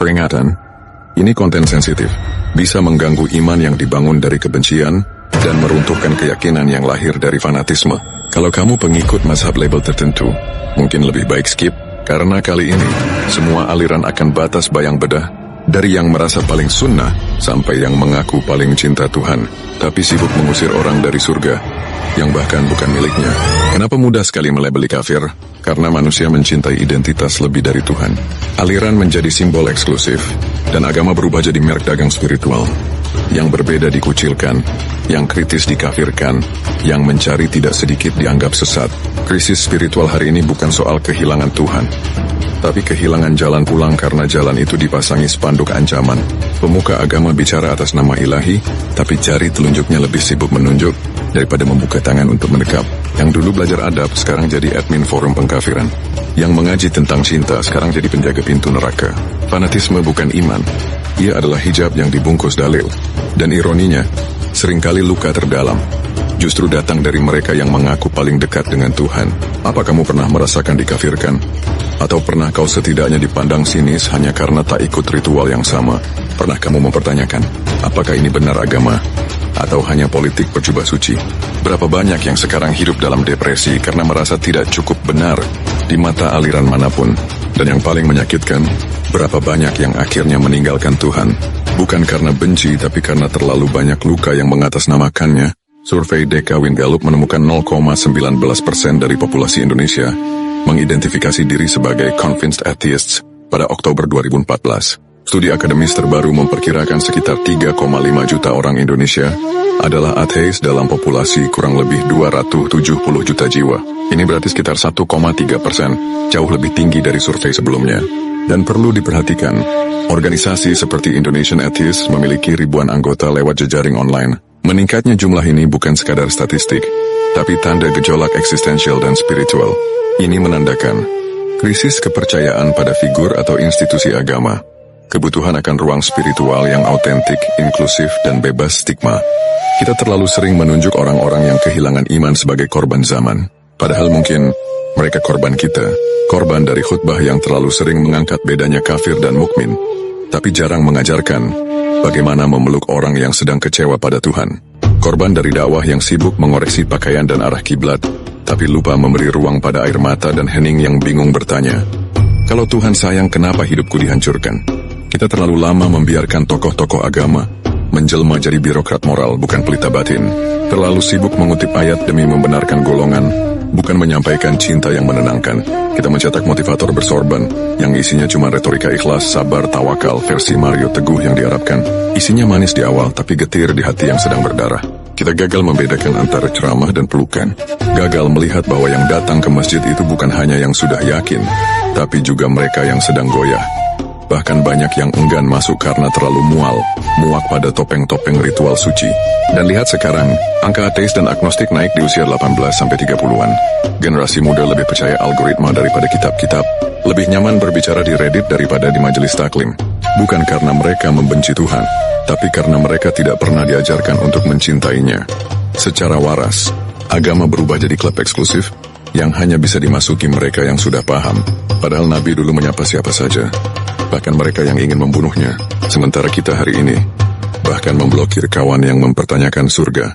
Peringatan, ini konten sensitif, bisa mengganggu iman yang dibangun dari kebencian, dan meruntuhkan keyakinan yang lahir dari fanatisme. Kalau kamu pengikut mazhab label tertentu, mungkin lebih baik skip, karena kali ini, semua aliran akan batas bayang bedah, dari yang merasa paling sunnah, sampai yang mengaku paling cinta Tuhan, tapi sibuk mengusir orang dari surga, yang bahkan bukan miliknya. Kenapa mudah sekali melabeli kafir? Karena manusia mencintai identitas lebih dari Tuhan. Aliran menjadi simbol eksklusif, dan agama berubah jadi merek dagang spiritual. Yang berbeda dikucilkan, yang kritis dikafirkan, yang mencari tidak sedikit dianggap sesat. Krisis spiritual hari ini bukan soal kehilangan Tuhan, tapi kehilangan jalan pulang karena jalan itu dipasangi spanduk ancaman. Pemuka agama bicara atas nama ilahi, tapi jari telunjuknya lebih sibuk menunjuk daripada membuka tangan untuk mendekap. Yang dulu belajar adab, sekarang jadi admin forum pengkafiran. Yang mengaji tentang cinta, sekarang jadi penjaga pintu neraka. Fanatisme bukan iman, ia adalah hijab yang dibungkus dalil. Dan ironinya, seringkali luka terdalam justru datang dari mereka yang mengaku paling dekat dengan Tuhan. Apa kamu pernah merasakan dikafirkan? Atau pernah kau setidaknya dipandang sinis hanya karena tak ikut ritual yang sama? Pernah kamu mempertanyakan, apakah ini benar agama? Atau hanya politik percobaan suci? Berapa banyak yang sekarang hidup dalam depresi karena merasa tidak cukup benar di mata aliran manapun? Dan yang paling menyakitkan, berapa banyak yang akhirnya meninggalkan Tuhan? Bukan karena benci, tapi karena terlalu banyak luka yang mengatasnamakannya. Survei DK Gallup menemukan 0,19% dari populasi Indonesia mengidentifikasi diri sebagai convinced atheists pada Oktober 2014. Studi akademis terbaru memperkirakan sekitar 3,5 juta orang Indonesia adalah ateis dalam populasi kurang lebih 270 juta jiwa. Ini berarti sekitar 1,3%, jauh lebih tinggi dari survei sebelumnya. Dan perlu diperhatikan, organisasi seperti Indonesian Atheists memiliki ribuan anggota lewat jejaring online. Meningkatnya jumlah ini bukan sekadar statistik, tapi tanda gejolak eksistensial dan spiritual. Ini menandakan krisis kepercayaan pada figur atau institusi agama, kebutuhan akan ruang spiritual yang autentik, inklusif, dan bebas stigma. Kita terlalu sering menunjuk orang-orang yang kehilangan iman sebagai korban zaman, padahal mungkin mereka korban kita, korban dari khutbah yang terlalu sering mengangkat bedanya kafir dan mukmin, tapi jarang mengajarkan bagaimana memeluk orang yang sedang kecewa pada Tuhan. Korban dari dakwah yang sibuk mengoreksi pakaian dan arah kiblat, tapi lupa memberi ruang pada air mata dan hening yang bingung bertanya, kalau Tuhan sayang, kenapa hidupku dihancurkan? Kita terlalu lama membiarkan tokoh-tokoh agama menjelma jadi birokrat moral, bukan pelita batin. Terlalu sibuk mengutip ayat demi membenarkan golongan, bukan menyampaikan cinta yang menenangkan. Kita mencetak motivator bersorban, yang isinya cuma retorika ikhlas, sabar, tawakal, versi Mario Teguh yang diharapkan. Isinya manis di awal, tapi getir di hati yang sedang berdarah. Kita gagal membedakan antara ceramah dan pelukan. Gagal melihat bahwa yang datang ke masjid itu bukan hanya yang sudah yakin, tapi juga mereka yang sedang goyah. Bahkan banyak yang enggan masuk karena terlalu muak pada topeng-topeng ritual suci. Dan lihat sekarang, angka ateis dan agnostik naik di usia 18-30-an. Generasi muda lebih percaya algoritma daripada kitab-kitab, lebih nyaman berbicara di Reddit daripada di majelis taklim. Bukan karena mereka membenci Tuhan, tapi karena mereka tidak pernah diajarkan untuk mencintainya secara waras. Agama berubah jadi klub eksklusif yang hanya bisa dimasuki mereka yang sudah paham. Padahal Nabi dulu menyapa siapa saja, bahkan mereka yang ingin membunuhnya. Sementara kita hari ini bahkan memblokir kawan yang mempertanyakan surga.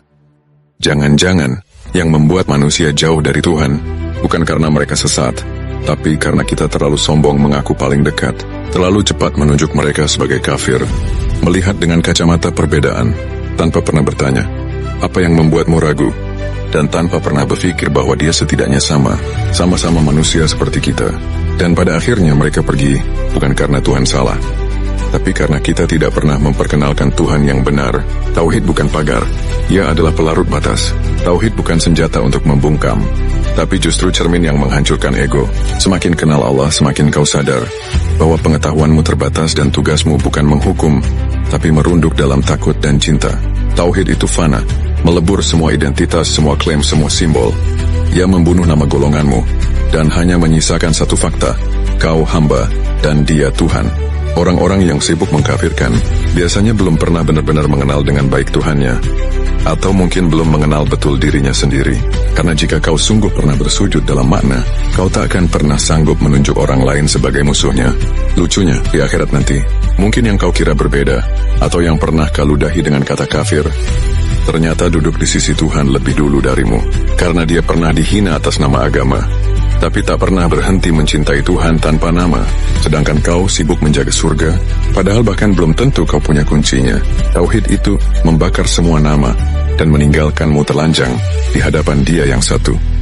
Jangan-jangan yang membuat manusia jauh dari Tuhan bukan karena mereka sesat, tapi karena kita terlalu sombong mengaku paling dekat, terlalu cepat menunjuk mereka sebagai kafir, melihat dengan kacamata perbedaan, tanpa pernah bertanya, apa yang membuatmu ragu? Dan tanpa pernah berpikir bahwa dia setidaknya sama-sama manusia seperti kita. Dan pada akhirnya mereka pergi, bukan karena Tuhan salah, tapi karena kita tidak pernah memperkenalkan Tuhan yang benar. Tauhid bukan pagar, ia adalah pelarut batas. Tauhid bukan senjata untuk membungkam, tapi justru cermin yang menghancurkan ego. Semakin kenal Allah, semakin kau sadar bahwa pengetahuanmu terbatas dan tugasmu bukan menghukum, tapi merunduk dalam takut dan cinta. Tauhid itu fana, melebur semua identitas, semua klaim, semua simbol. Ia membunuh nama golonganmu, dan hanya menyisakan satu fakta, kau hamba, dan dia Tuhan. Orang-orang yang sibuk mengkafirkan, biasanya belum pernah benar-benar mengenal dengan baik Tuhannya. atau mungkin belum mengenal betul dirinya sendiri. Karena jika kau sungguh pernah bersujud dalam makna, kau tak akan pernah sanggup menunjuk orang lain sebagai musuhnya. Lucunya, di akhirat nanti, mungkin yang kau kira berbeda, atau yang pernah kau ludahi dengan kata kafir, ternyata duduk di sisi Tuhan lebih dulu darimu. Karena dia pernah dihina atas nama agama, tapi tak pernah berhenti mencintai Tuhan tanpa nama. Sedangkan kau sibuk menjaga surga, padahal bahkan belum tentu kau punya kuncinya. Tauhid itu membakar semua nama dan meninggalkanmu telanjang di hadapan Dia yang satu.